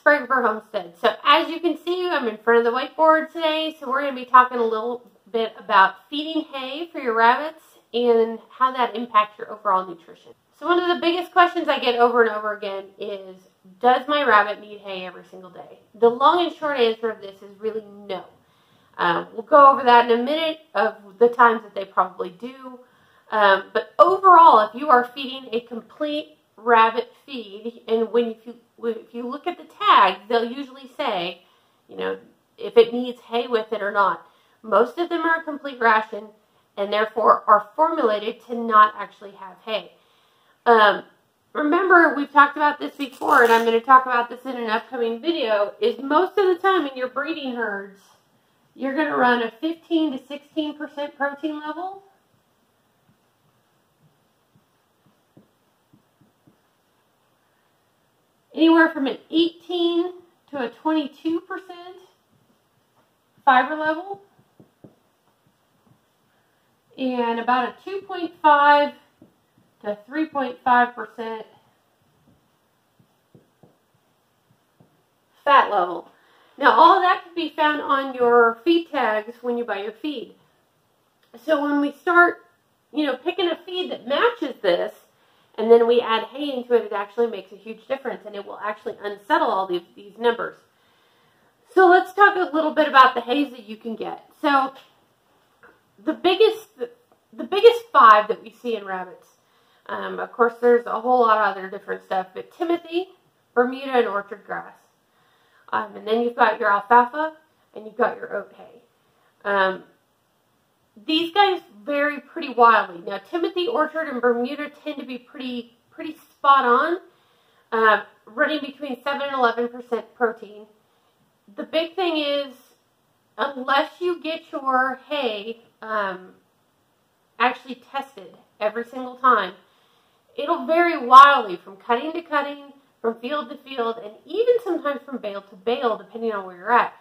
Sprague for Homestead. So as you can see, I'm in front of the whiteboard today, so we're going to be talking a little bit about feeding hay for your rabbits and how that impacts your overall nutrition. So one of the biggest questions I get over and over again is, does my rabbit need hay every single day? The long and short answer of this is really no. We'll go over that in a minute of the times that they probably do. But overall, if you are feeding a complete rabbit feed, and if you look at the tags, they'll usually say, you know, if it needs hay with it or not. Most of them are a complete ration and therefore are formulated to not actually have hay. Remember, we've talked about this before, and I'm going to talk about this in an upcoming video, is most of the time in your breeding herds, you're going to run a 15 to 16% protein level. Anywhere from an 18 to a 22% fiber level. And about a 2.5 to 3.5% fat level. Now, all of that can be found on your feed tags when you buy your feed. So when we start, picking a feed that matches this, and then we add hay into it, it actually makes a huge difference, and it will actually unsettle all these numbers. So let's talk a little bit about the hays that you can get. So the biggest five that we see in rabbits, of course, there's a whole lot of other different stuff, but Timothy, Bermuda, and orchard grass. And then you've got your alfalfa, and you've got your oat hay. These guys vary pretty wildly. Now, Timothy, orchard, and Bermuda tend to be pretty spot on, running between 7 and 11% protein. The big thing is, unless you get your hay actually tested every single time, it'll vary wildly from cutting to cutting, from field to field, and even sometimes from bale to bale, depending on where you're at.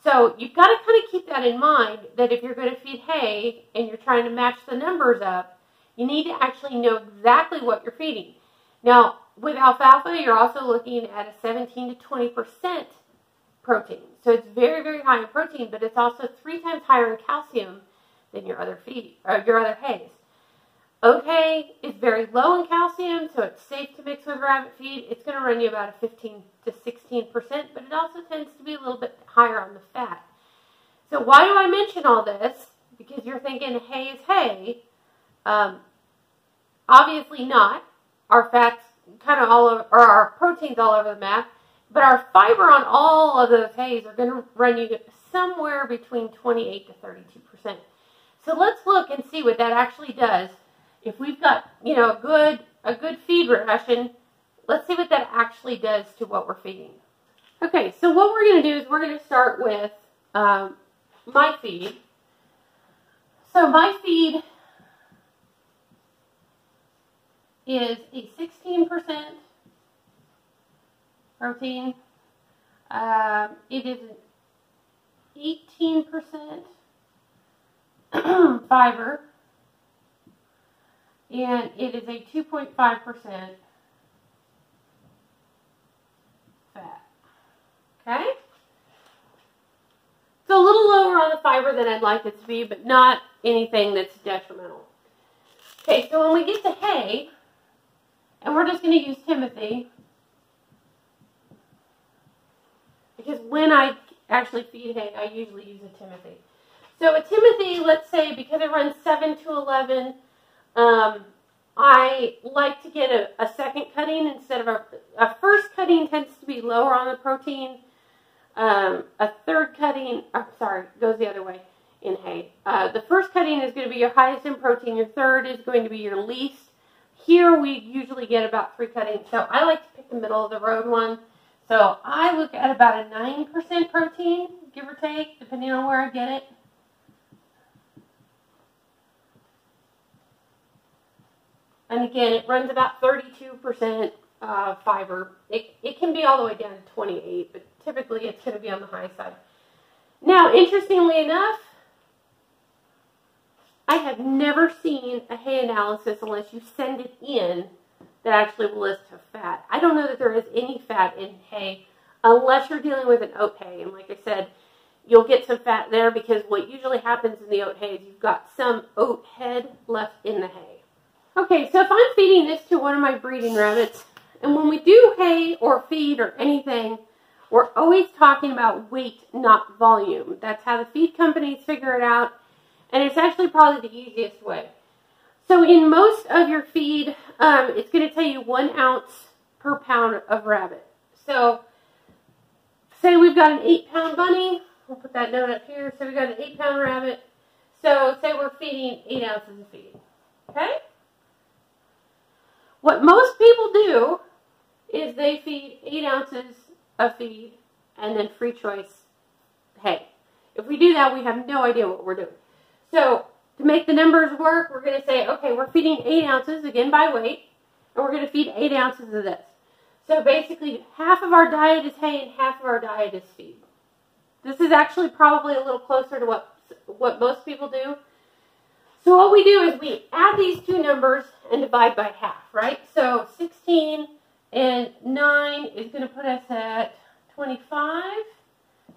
So you've got to kind of keep that in mind, that if you're going to feed hay and you're trying to match the numbers up, you need to actually know exactly what you're feeding. Now, with alfalfa, you're also looking at a 17 to 20% protein. So it's very, very high in protein, but it's also 3 times higher in calcium than your other hays. Oat hay is very low in calcium, so it's safe to mix with rabbit feed. It's going to run you about a 15 to 16%, but it also tends to be a little bit higher on the fat. So why do I mention all this? Because you're thinking hay is hay. Obviously not. Our fat's kind of all over, or our protein's all over the map, but our fiber on all of those hays are going to run you somewhere between 28 to 32%. So let's look and see what that actually does. If we've got, a good feed ration, let's see what that actually does to what we're feeding. Okay, so what we're going to do is we're going to start with my feed. So my feed is a 16% protein. It is an 18% fiber. And it is a 2.5% fat. Okay? It's a little lower on the fiber than I'd like it to be, but not anything that's detrimental. Okay, so when we get to hay, and we're just going to use Timothy, because when I actually feed hay, I usually use a Timothy. So a Timothy, let's say, because it runs 7 to 11, I like to get a second cutting instead of a first cutting tends to be lower on the protein. A third cutting, goes the other way in hay. The first cutting is going to be your highest in protein. Your third is going to be your least. Here we usually get about 3 cuttings. So I like to pick the middle of the road one. So I look at about a 9% protein, give or take, depending on where I get it. And again, it runs about 32% fiber. It can be all the way down to 28, but typically it's going to be on the high side. Now, interestingly enough, I have never seen a hay analysis unless you send it in that actually will list to fat. I don't know that there is any fat in hay unless you're dealing with an oat hay. And like I said, you'll get some fat there because what usually happens in the oat hay is you've got some oat head left in the hay. Okay, so if I'm feeding this to one of my breeding rabbits, and when we do hay or feed or anything, we're always talking about weight, not volume. That's how the feed companies figure it out, and it's actually probably the easiest way. So in most of your feed, it's going to tell you 1 ounce per pound of rabbit. So say we've got an 8-pound bunny. We'll put that note up here. So we've got an 8-pound rabbit. So say we're feeding 8 ounces of feed. Okay? What most people do is they feed 8 ounces of feed and then free choice hay. If we do that, we have no idea what we're doing. So to make the numbers work, we're going to say, okay, we're feeding 8 ounces, again by weight, and we're going to feed 8 ounces of this. So basically, half of our diet is hay and half of our diet is feed. This is actually probably a little closer to what most people do. So what we do is we add these two numbers and divide by half, right? So 16 and 9 is going to put us at 25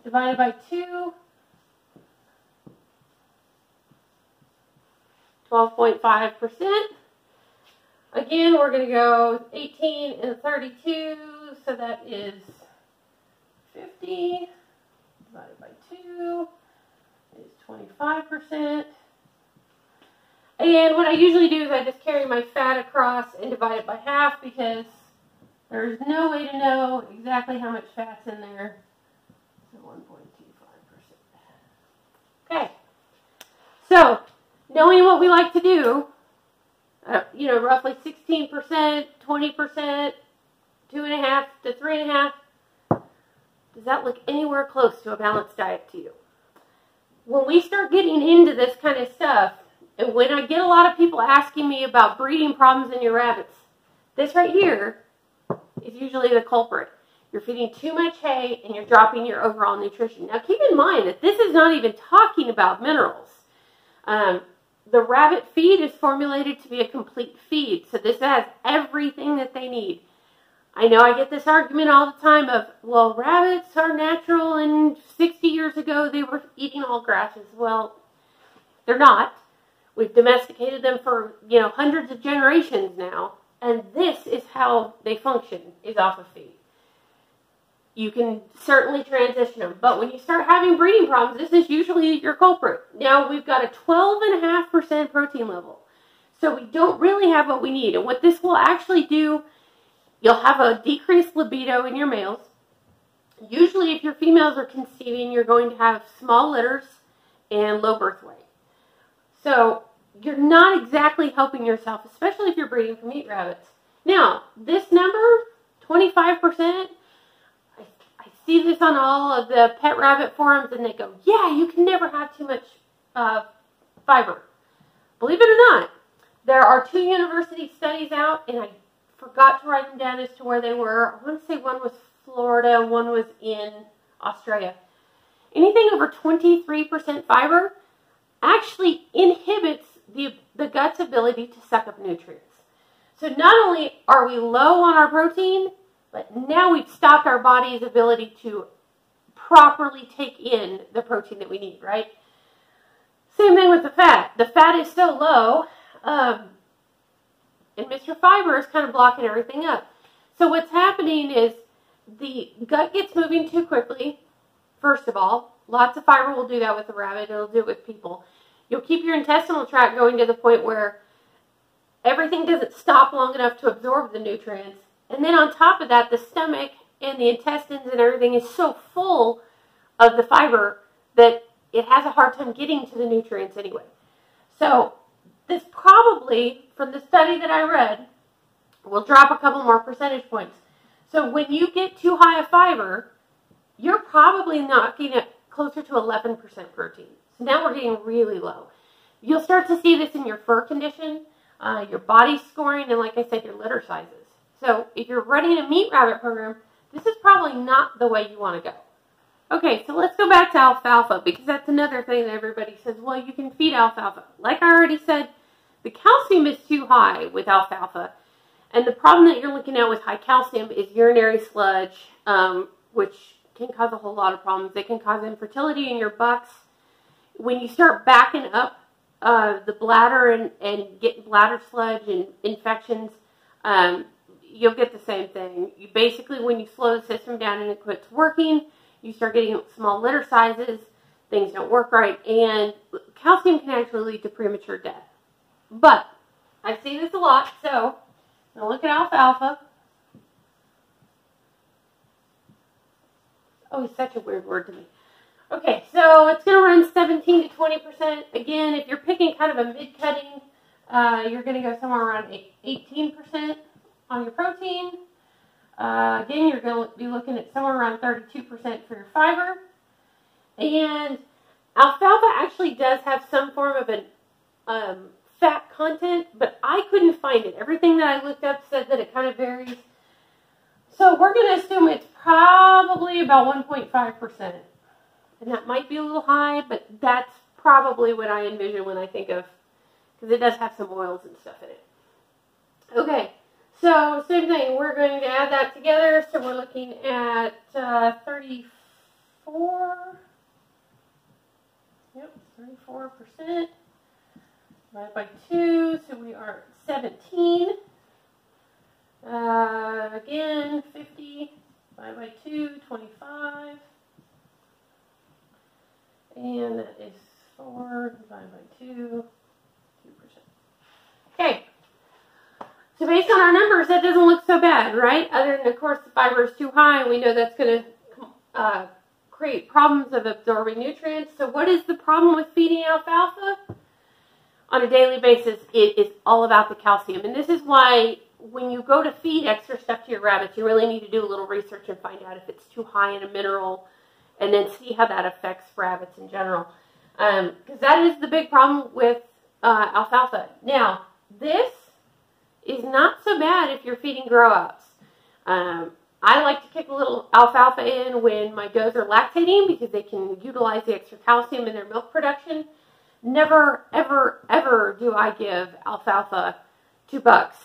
divided by 2. 12.5%. Again, we're going to go 18 and 32, so that is 50 divided by 2 is 25%. And what I usually do is I just carry my fat across and divide it by half because there's no way to know exactly how much fat's in there. So 1.25%. Okay. So, knowing what we like to do, roughly 16%, 20%, 2.5 to 3.5, does that look anywhere close to a balanced diet to you? When we start getting into this kind of stuff, and when I get a lot of people asking me about breeding problems in your rabbits, this right here is usually the culprit. You're feeding too much hay and you're dropping your overall nutrition. Now keep in mind that this is not even talking about minerals. The rabbit feed is formulated to be a complete feed, so this has everything that they need. I know I get this argument all the time of, well, rabbits are natural and 60 years ago they were eating all grasses. Well, they're not. We've domesticated them for, hundreds of generations now, and this is how they function, is off of feed. You can certainly transition them, but when you start having breeding problems, this is usually your culprit. Now, we've got a 12.5% protein level, so we don't really have what we need. And what this will actually do, you'll have a decreased libido in your males. Usually, if your females are conceiving, you're going to have small litters and low birth weight. So, you're not exactly helping yourself, especially if you're breeding for meat rabbits. Now, this number, 25%, I see this on all of the pet rabbit forums, and they go, yeah, you can never have too much fiber. Believe it or not, there are 2 university studies out, and I forgot to write them down as to where they were. I want to say one was Florida, one was in Australia. Anything over 23% fiber actually inhibits the gut's ability to suck up nutrients. So not only are we low on our protein, but now we've stopped our body's ability to properly take in the protein that we need, right? Same thing with the fat. The fat is so low, and Mr. Fiber is kind of blocking everything up. So what's happening is the gut gets moving too quickly, first of all. Lots of fiber will do that with the rabbit. It'll do it with people. You'll keep your intestinal tract going to the point where everything doesn't stop long enough to absorb the nutrients. And then on top of that, the stomach and the intestines and everything is so full of the fiber that it has a hard time getting to the nutrients anyway. So this probably, from the study that I read, will drop a couple more percentage points. So when you get too high of fiber, you're probably knocking it closer to 11% protein. So now we're getting really low. You'll start to see this in your fur condition, your body scoring, and like I said, your litter sizes. So if you're running a meat rabbit program, this is probably not the way you want to go. Okay, so let's go back to alfalfa, because that's another thing that everybody says, well, you can feed alfalfa. Like I already said, the calcium is too high with alfalfa. And the problem that you're looking at with high calcium is urinary sludge, which can cause a whole lot of problems. They can cause infertility in your bucks. When you start backing up the bladder and get bladder sludge and infections, you'll get the same thing. You basically, when you slow the system down and it quits working, you start getting small litter sizes, things don't work right, and calcium can actually lead to premature death. But I see this a lot, so now look at alfalfa. Oh, it's such a weird word to me. Okay, so it's going to run 17 to 20%. Again, if you're picking kind of a mid-cutting, you're going to go somewhere around 18% on your protein. Again, you're going to be looking at somewhere around 32% for your fiber. And alfalfa actually does have some form of an fat content, but I couldn't find it. Everything that I looked up said that it kind of varies. So we're going to assume it's probably about 1.5%. And that might be a little high, but that's probably what I envision when I think of, because it does have some oils and stuff in it. Okay, so same thing. We're going to add that together. So we're looking at 34. Yep, 34%. Divided by 2, so we are at 17. Again, 50 divided by 2, 25. And that is 4 divided by 2, 2%. Okay. So based on our numbers, that doesn't look so bad, right? Other than, of course, the fiber is too high, and we know that's going to create problems of absorbing nutrients. So what is the problem with feeding alfalfa? On a daily basis, it is all about the calcium. And this is why when you go to feed extra stuff to your rabbits, you really need to do a little research and find out if it's too high in a mineral, and then see how that affects rabbits in general. Because that is the big problem with alfalfa. Now, this is not so bad if you're feeding grow-outs. I like to kick a little alfalfa in when my does are lactating because they can utilize the extra calcium in their milk production. Never, ever, ever do I give alfalfa to bucks,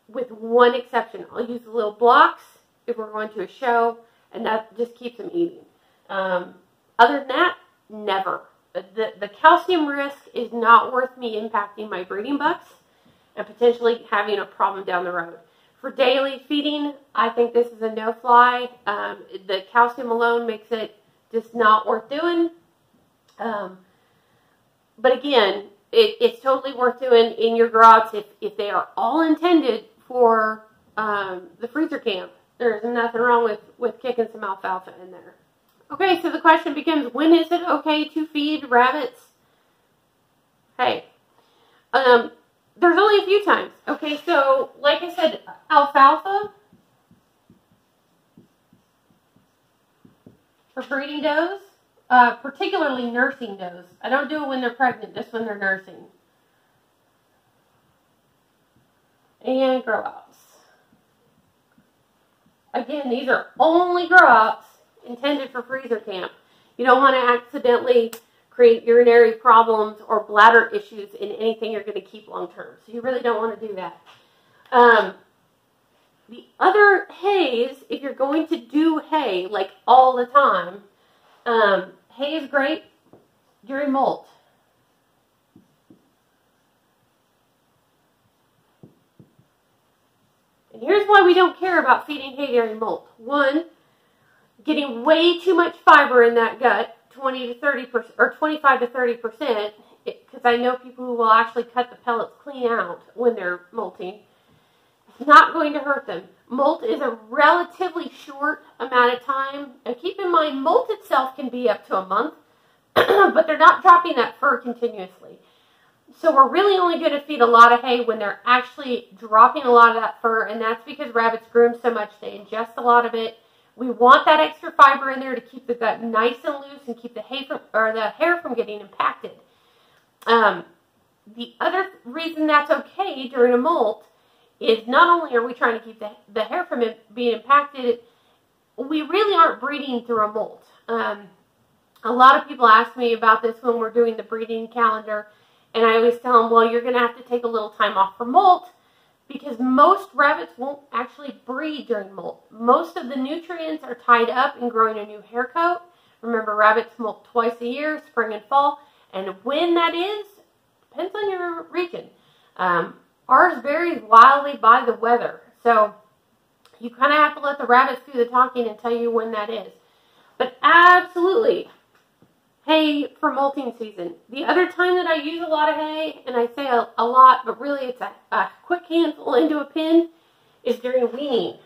with one exception. I'll use the little blocks if we're going to a show, and that just keeps them eating. Other than that, never. The calcium risk is not worth me impacting my breeding bucks and potentially having a problem down the road. For daily feeding, I think this is a no-fly. The calcium alone makes it just not worth doing. But again, it's totally worth doing in your grow-outs if they are all intended for the freezer camp. There's nothing wrong with kicking some alfalfa in there. Okay, so the question becomes, when is it okay to feed rabbits? Hey, there's only a few times. Okay, so like I said, alfalfa for breeding does, particularly nursing does. I don't do it when they're pregnant, just when they're nursing. And grow-outs. Again, these are only grow-outs intended for freezer camp. You don't want to accidentally create urinary problems or bladder issues in anything you're going to keep long term. So you really don't want to do that. The other hays, if you're going to do hay like all the time, hay is great during molt. And here's why we don't care about feeding hay during molt. One, getting way too much fiber in that gut, 20 to 30% or 25 to 30%, because I know people who will actually cut the pellets clean out when they're molting. It's not going to hurt them. Molt is a relatively short amount of time. And keep in mind, molt itself can be up to a month, but they're not dropping that fur continuously. So we're really only going to feed a lot of hay when they're actually dropping a lot of that fur, and that's because rabbits groom so much, they ingest a lot of it. We want that extra fiber in there to keep the gut nice and loose and keep the hair from getting impacted. The other reason that's okay during a molt is not only are we trying to keep the hair from being impacted, we really aren't breeding through a molt. A lot of people ask me about this when we're doing the breeding calendar, and I always tell them, well, you're going to have to take a little time off for molt because most rabbits won't actually breed during molt. Most of the nutrients are tied up in growing a new hair coat. Remember, rabbits molt twice a year, spring and fall, and when that is, depends on your region. Ours varies wildly by the weather, so you kind of have to let the rabbits do the talking and tell you when that is. But absolutely, hay for molting season. The other time that I use a lot of hay, and I say a lot, but really it's a quick handful into a pin, is during weaning.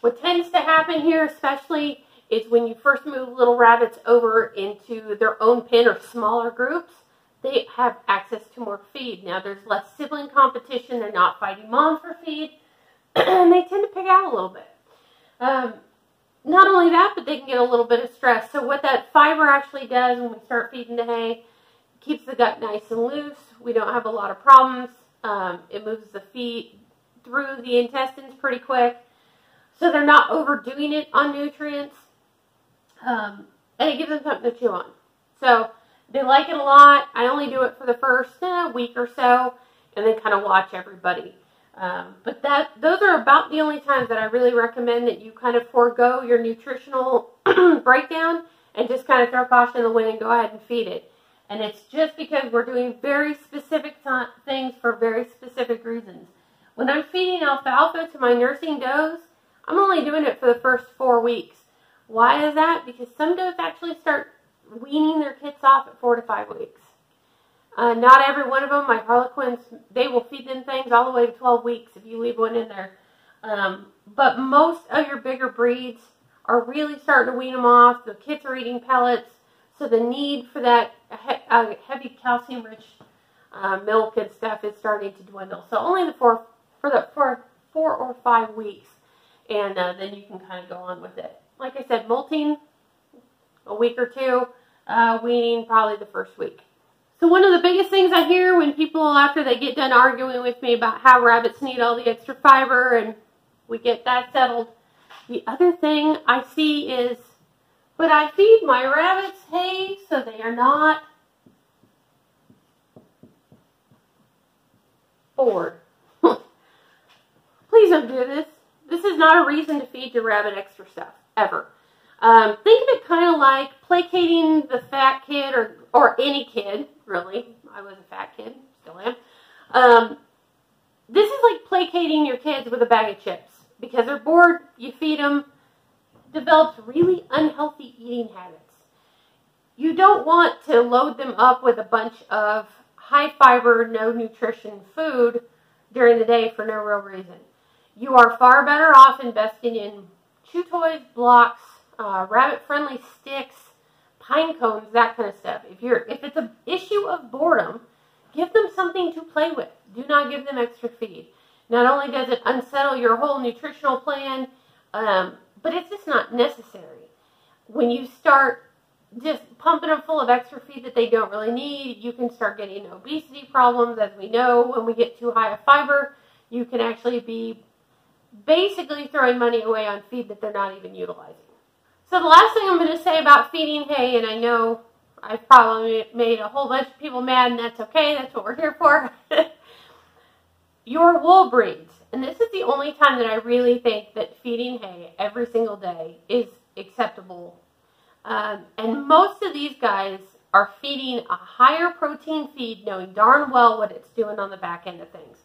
What tends to happen here especially is when you first move little rabbits over into their own pen or smaller groups, they have access to more feed. Now there's less sibling competition, they're not fighting mom for feed, and they tend to pick out a little bit. Not only that, but they can get a little bit of stress. So what that fiber actually does when we start feeding the hay, keeps the gut nice and loose. We don't have a lot of problems. It moves the feed through the intestines pretty quick. So they're not overdoing it on nutrients. And it gives them something to chew on. So they like it a lot. I only do it for the first week or so, and then kind of watch everybody. But those are about the only times that I really recommend that you kind of forego your nutritional breakdown and just kind of throw caution in the wind and go ahead and feed it. And it's just because we're doing very specific things for very specific reasons. When I'm feeding alfalfa to my nursing does, I'm only doing it for the first 4 weeks. Why is that? Because some does actually start weaning their kits off at 4 to 5 weeks. Not every one of them. My Harlequins, they will feed them things all the way to 12 weeks if you leave one in there. But most of your bigger breeds are really starting to wean them off. The kits are eating pellets, so the need for that heavy calcium-rich milk and stuff is starting to dwindle. So only for 4 or 5 weeks, and then you can kind of go on with it. Like I said, molting a week or two, weaning probably the first week. So one of the biggest things I hear when people, after they get done arguing with me about how rabbits need all the extra fiber and we get that settled, the other thing I see is, but I feed my rabbits hay so they are not bored. Please don't do this. This is not a reason to feed your rabbit extra stuff, ever. Think of it kind of like placating the fat kid or any kid, really. I was a fat kid, still am. This is like placating your kids with a bag of chips. Because they're bored, you feed them, develops really unhealthy eating habits. You don't want to load them up with a bunch of high fiber, no nutrition food during the day for no real reason. You are far better off investing in chew toys, blocks, rabbit-friendly sticks, pine cones, that kind of stuff. If it's an issue of boredom, give them something to play with. Do not give them extra feed. Not only does it unsettle your whole nutritional plan, but it's just not necessary. When you start just pumping them full of extra feed that they don't really need, you can start getting obesity problems. As we know, when we get too high of fiber, you can actually be basically throwing money away on feed that they're not even utilizing. So the last thing I'm going to say about feeding hay, and I know I've probably made a whole bunch of people mad, and that's okay, that's what we're here for. Your wool breeds, and this is the only time that I really think that feeding hay every single day is acceptable. And most of these guys are feeding a higher protein feed, knowing darn well what it's doing on the back end of things.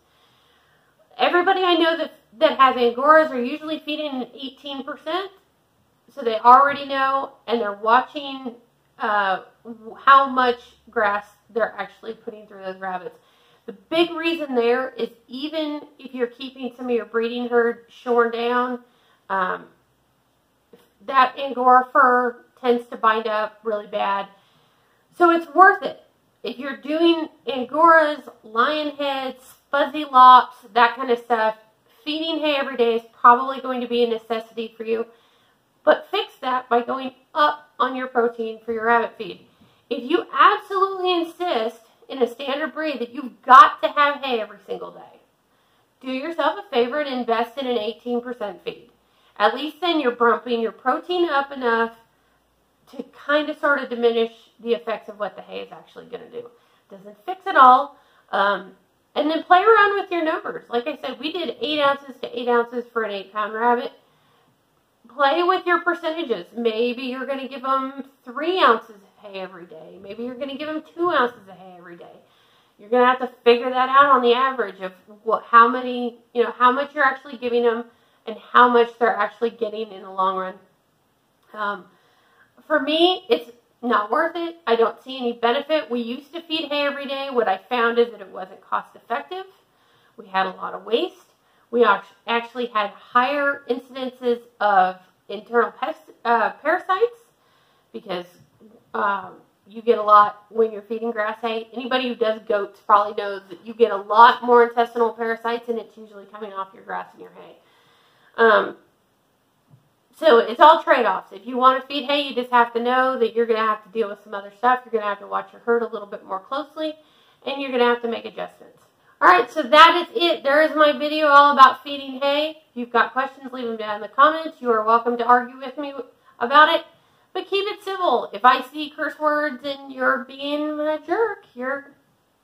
Everybody I know that has Angoras are usually feeding 18%, so they already know, and they're watching how much grass they're actually putting through those rabbits. The big reason there is, even if you're keeping some of your breeding herd shorn down, that Angora fur tends to bind up really bad. So it's worth it. If you're doing Angoras, lion heads, fuzzy lops, that kind of stuff, feeding hay every day is probably going to be a necessity for you. But fix that by going up on your protein for your rabbit feed. If you absolutely insist in a standard breed that you've got to have hay every single day, do yourself a favor and invest in an 18% feed. At least then you're bumping your protein up enough to kind of sort of diminish the effects of what the hay is actually going to do. Doesn't fix it all. And then play around with your numbers. Like I said, we did 8 ounces to 8 ounces for an 8-pound rabbit. Play with your percentages. Maybe you're going to give them 3 ounces of hay every day. Maybe you're going to give them 2 ounces of hay every day. You're going to have to figure that out on the average of how much you're actually giving them and how much they're actually getting in the long run. For me, it's not worth it. I don't see any benefit. We used to feed hay every day. What I found is that it wasn't cost effective. We had a lot of waste. We actually had higher incidences of internal parasites because you get a lot when you're feeding grass hay. Anybody who does goats probably knows that you get a lot more intestinal parasites, and it's usually coming off your grass and your hay. So it's all trade-offs. If you want to feed hay, you just have to know that you're going to have to deal with some other stuff. You're going to have to watch your herd a little bit more closely, and you're going to have to make adjustments. All right, so that is it. There is my video all about feeding hay. If you've got questions, leave them down in the comments. You are welcome to argue with me about it, but keep it civil. If I see curse words and you're being a jerk, you're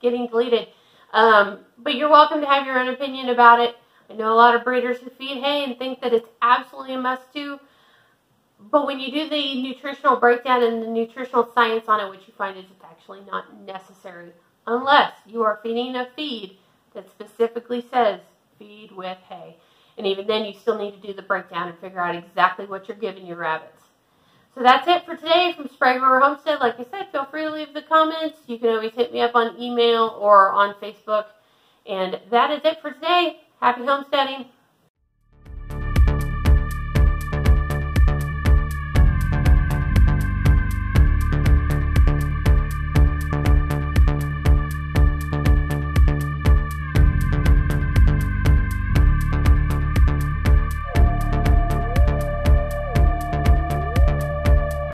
getting deleted. But you're welcome to have your own opinion about it. I know a lot of breeders who feed hay and think that it's absolutely a must-do. But when you do the nutritional breakdown and the nutritional science on it, what you find is it's actually not necessary unless you are feeding a feed that specifically says feed with hay. And even then, you still need to do the breakdown and figure out exactly what you're giving your rabbits. So that's it for today from Sprague or Homestead. Like I said, feel free to leave the comments. You can always hit me up on email or on Facebook. And that is it for today. Happy homesteading.